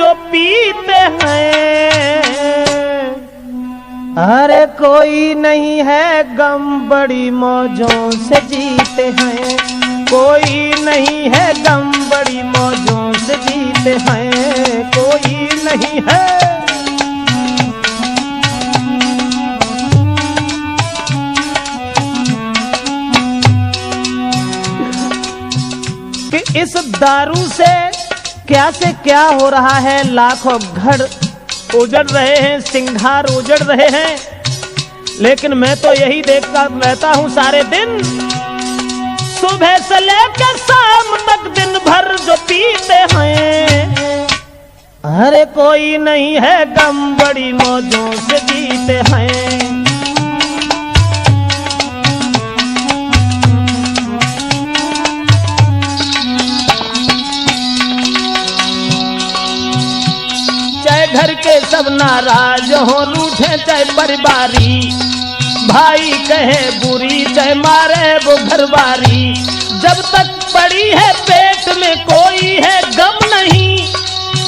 जो पीते हैं। अरे कोई नहीं है गम बड़ी मौजों से जीते हैं, कोई नहीं है गम बड़ी मौजों से जीते हैं, कोई नहीं है। कि इस दारू से क्या हो रहा है, लाखों घर उजड़ रहे हैं, सिंगार उजड़ रहे हैं, लेकिन मैं तो यही देखता रहता हूं सारे दिन, सुबह से लेकर शाम तक दिन भर जो पीते हैं। अरे कोई नहीं है गम बड़ी मौजों से जीते हैं। घर के सब नाराज हो रूठे, चाहे परिवारी भाई कहे बुरी, चाहे मारे वो घरवारी, जब तक पड़ी है पेट में कोई है गम नहीं,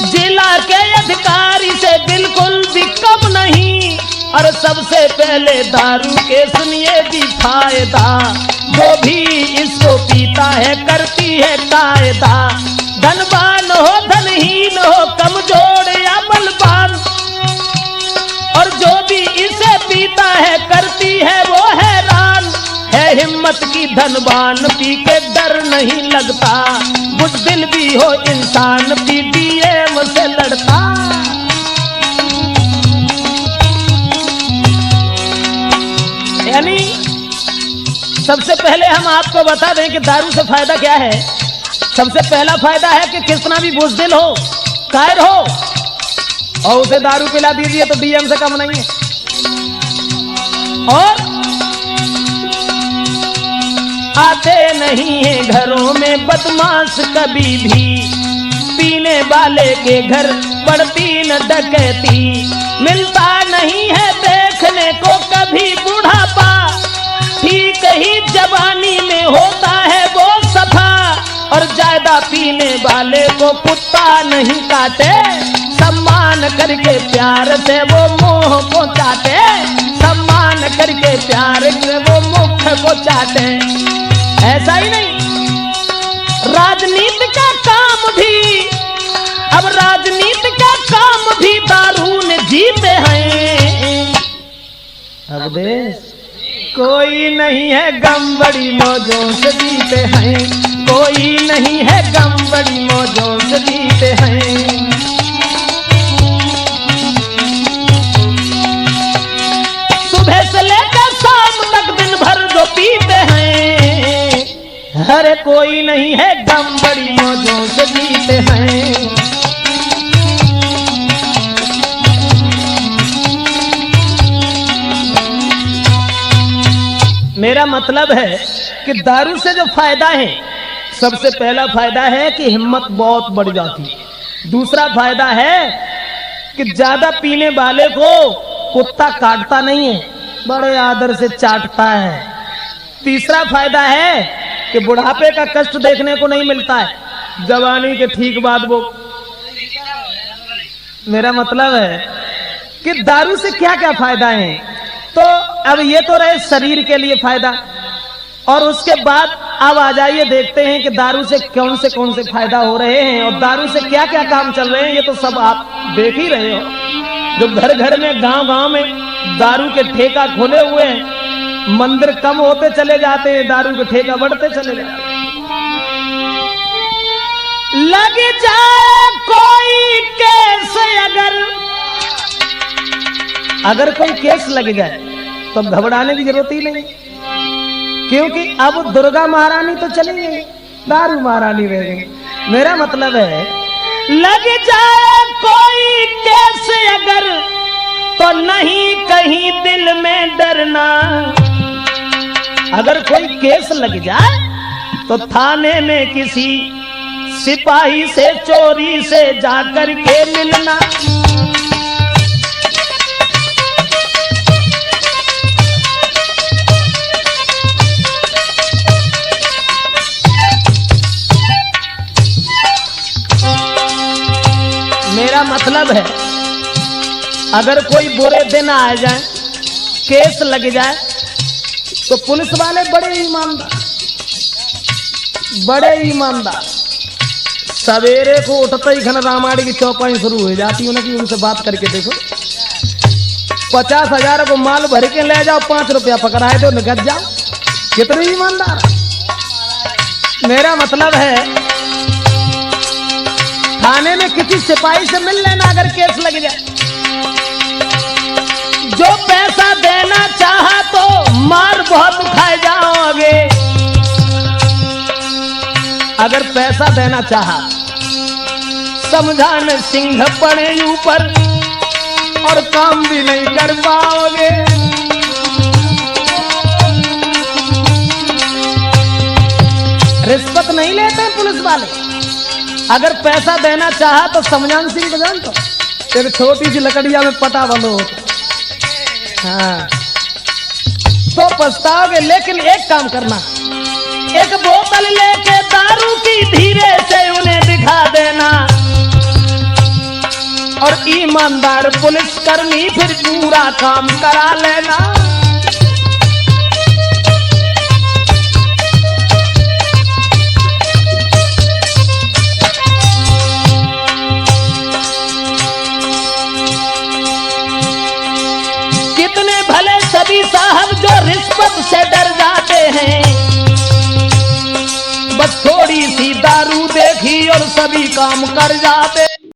जिला के अधिकारी से बिल्कुल भी कम नहीं। और सबसे पहले दारू के सुनिए भी फायदा, जो भी इसको पीता है करती है कायदा, धनवान हो धनहीन हो कमजोर या बलवान, और जो भी इसे पीता है करती है वो हैरान है। हिम्मत की धनवान पी के डर नहीं लगता, बुज़दिल भी हो इंसान पीडीएम से लड़ता। यानी सबसे पहले हम आपको बता दें कि दारू से फायदा क्या है। सबसे पहला फायदा है कि कितना भी बुज़दिल हो, कायर हो, और उसे दारू पिला दीजिए तो डीएम से कम नहीं है। और आते नहीं है घरों में बदमाश कभी भी, पीने वाले के घर पड़ती न डकैती, मिलता नहीं है देखने को कभी बुढ़ापा, ठीक ही जवानी में होता है वो सफा, और ज्यादा पीने वाले को कुत्ता नहीं काटे, सम्मान करके प्यार से वो मुंह को चाटे, सम्मान करके प्यार से वो मुख को चाटे। ऐसा ही नहीं, राजनीति का काम भी, अब राजनीति का काम भी दारू ने जीते हैं। अब देश कोई नहीं है गम बड़ी मौजों से जीते हैं, कोई नहीं है गम बड़ी मौजों से जीते हैं। सुबह से लेकर शाम तक दिन भर जो पीते हैं, अरे कोई नहीं है गम बड़ी मौजों से जीते हैं। मेरा मतलब है कि दारू से जो फायदा है, सबसे पहला फायदा है कि हिम्मत बहुत बढ़ जाती है। दूसरा फायदा है कि ज्यादा पीने वाले को कुत्ता काटता नहीं है, बड़े आदर से चाटता है। तीसरा फायदा है कि बुढ़ापे का कष्ट देखने को नहीं मिलता है, जवानी के ठीक बाद वो। मेरा मतलब है कि दारू से क्या क्या फायदा है। तो अब ये तो रहे शरीर के लिए फायदा, और उसके बाद अब आ जाइए देखते हैं कि दारू से कौन से फायदा हो रहे हैं और दारू से क्या क्या काम चल रहे हैं। ये तो सब आप देख ही रहे हो, जो घर घर में गांव गांव में दारू के ठेका खोले हुए हैं, मंदिर कम होते चले जाते हैं, दारू के ठेका बढ़ते चले जाते हैं। लग जाए कोई केस, अगर कोई केस लग जाए तो घबराने की जरूरत ही नहीं, क्योंकि अब दुर्गा महारानी तो चली गई, दारू महारानी रह गई। मेरा मतलब है लग जाए कोई केस अगर, तो नहीं कहीं दिल में डरना। अगर कोई केस लग जाए तो थाने में किसी सिपाही से चोरी से जाकर के मिलना। मेरा मेरा मतलब है अगर कोई बुरे दिन आ जाए, केस लग जाए, तो पुलिस वाले बड़े ईमानदार सवेरे को उठते ही घन रामायण की चौपाई शुरू हो जाती है उनकी। उनसे बात करके देखो, 50,000 को माल भर के ले जाओ, 5 रुपया पकड़ाए दो, निकल जाओ। कितने ईमानदार। मेरा मतलब है थाने में किसी सिपाही से मिल लेना अगर केस लग जाए। जो पैसा देना चाहा तो मार बहुत खाए जाओगे। अगर पैसा देना चाहा, समझान सिंह पड़े ऊपर और काम भी नहीं कर पाओगे। रिश्वत नहीं लेते पुलिस वाले। अगर पैसा देना चाहा तो समझान सिंह को जानते हो, एक छोटी सी लकड़िया में पटा बंधो। हाँ, तो पछताओगे। लेकिन एक काम करना, एक बोतल लेके दारू की धीरे से उन्हें दिखा देना, और ईमानदार पुलिसकर्मी फिर पूरा काम करा लेना। कितने भले सभी साहब जो रिश्वत से डर जाते हैं, बस थोड़ी सी दारू देखी और सभी काम कर जाते।